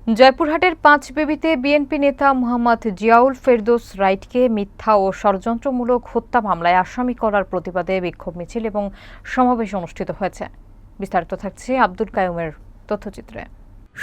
জয়পুরহাটের পাঁচবিবিতে বিএনপি নেতা মোহাম্মদ জিয়াউল ফেরদৌস রাইটকে মিথ্যা ও ষড়যন্ত্রমূলক হত্যা মামলায় আসামি করার প্রতিবাদে বিক্ষোভ মিছিল এবং সমাবেশ অনুষ্ঠিত হয়েছে। বিস্তারিত থাকছে আব্দুল কায়ুমের তথ্যচিত্রে।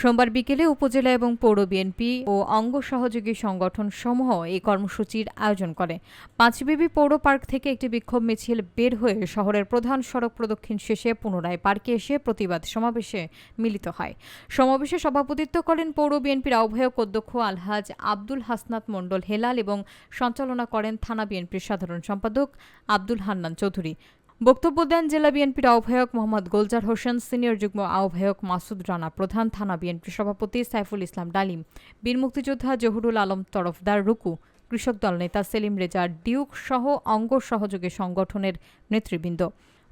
সোমবার বিকেলে উপজেলা এবং পৌর বিএনপি ও অঙ্গ সহযোগী সংগঠন সমূহ এই কর্মসূচির আয়োজন করে। পাঁচবিবি পৌর পার্ক থেকে একটি বিক্ষোভ মিছিল বের হয়ে শহরের প্রধান সড়ক প্রদক্ষিণ শেষে পুনরায় পার্কে এসে প্রতিবাদ সমাবেশে মিলিত হয়। সমাবেশে সভাপতিত্ব করেন পৌর বিএনপির আহ্বায়ক অধ্যক্ষ আলহাজ আব্দুল হাসনাত মণ্ডল হেলাল এবং সঞ্চালনা করেন থানা বিএনপির সাধারণ সম্পাদক আব্দুল হান্নান চৌধুরী। বক্তব্য দেন জেলা বিএনপির আহ্বায়ক মোহাম্মদ গোলজার হোসেন, সিনিয়র যুগ্ম আহ্বায়ক মাসুদ রানা প্রধান, থানা বিএনপির সভাপতি সাইফুল ইসলাম ডালিম, বীর মুক্তিযোদ্ধা জহুরুল আলম তরফদার রুকু, কৃষক দল নেতা সেলিম রেজা ডিউক সহ অঙ্গ সহযোগী সংগঠনের নেতৃবৃন্দ।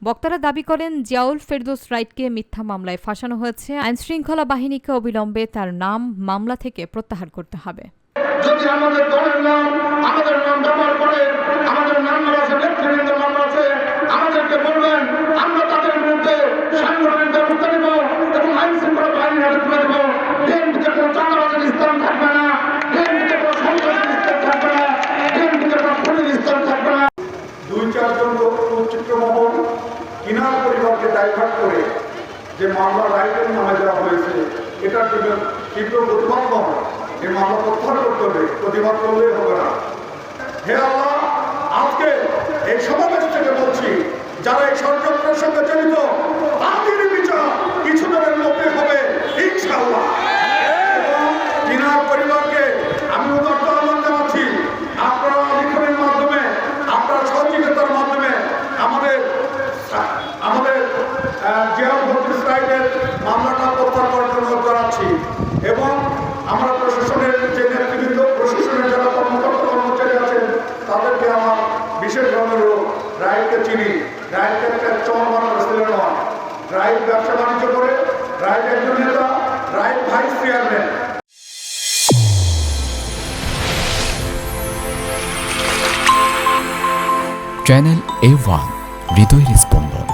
বক্তারা দাবি করেন, জিয়াউল ফেরদৌস রাইটকে মিথ্যা মামলায় ফাঁসানো হয়েছে। আইনশৃঙ্খলা বাহিনীকে অবিলম্বে তার নাম মামলা থেকে প্রত্যাহার করতে হবে। যদি আমাদের দলের নাম ব্যবহার করে আমাদের নাম আছে, নেতৃবৃন্দের নাম আছে, আমাদেরকে বলবেন, আমরা তাদের বিরুদ্ধে সাংগঠনিক ব্যবস্থা নেব এবং আইন শৃঙ্খলা বাহিনীর হাতে তুলে দেব। বিএনপিতে কোনো চাঁদাবাজের স্থান থাকবে না, বিএনপিতে কোনো সন্ত্রাসের স্থান থাকবে না, বিএনপিতে কোনো খুনির স্থান থাকবে না। 2-4 জন চিত্রমোহন কিনার পরিবারকে ডাইভার্ট করে যে মামলা রাইটের নামে দেওয়া হয়েছে, এটার জন্য তীব্র প্রতিবাদ হবে। এই মামলা প্রত্যাহার করতে হবে, প্রতিবাদ করলেই হবে না। হে আল্লাহ, আজকে এই সমাবেশ থেকে বলছি, যারা এই ষড়যন্ত্রের সঙ্গে জড়িত তাদের বিচার কিছুদিনের মধ্যে হবে ইনশাআল্লাহ। এবং কিনার পরিবারকে আমি উদাত্ত আহ্বান জানাচ্ছি, আপনারা লিখনের মাধ্যমে, আপনারা সহযোগিতার মাধ্যমে আমাদের জিয়াউল ফেরদৌস রাইটের মামলাটা প্রত্যাহার করার জন্য জানাচ্ছি। এবং আমরা প্রশাসনের যে নেতৃবৃন্দ, প্রশাসনের যারা কর্মকর্তা কর্মচারী আছেন, তাদেরকে আমার বিশেষ অনুরোধ, রাইটকে চিনি, রাইটকে একটা চমৎকার ছেলে নয়। রাইট ব্যবসা বাণিজ্য করে, রাইট একজন নেতা, right vice chairman. Channel A1 হৃদয়ের স্পন্দন।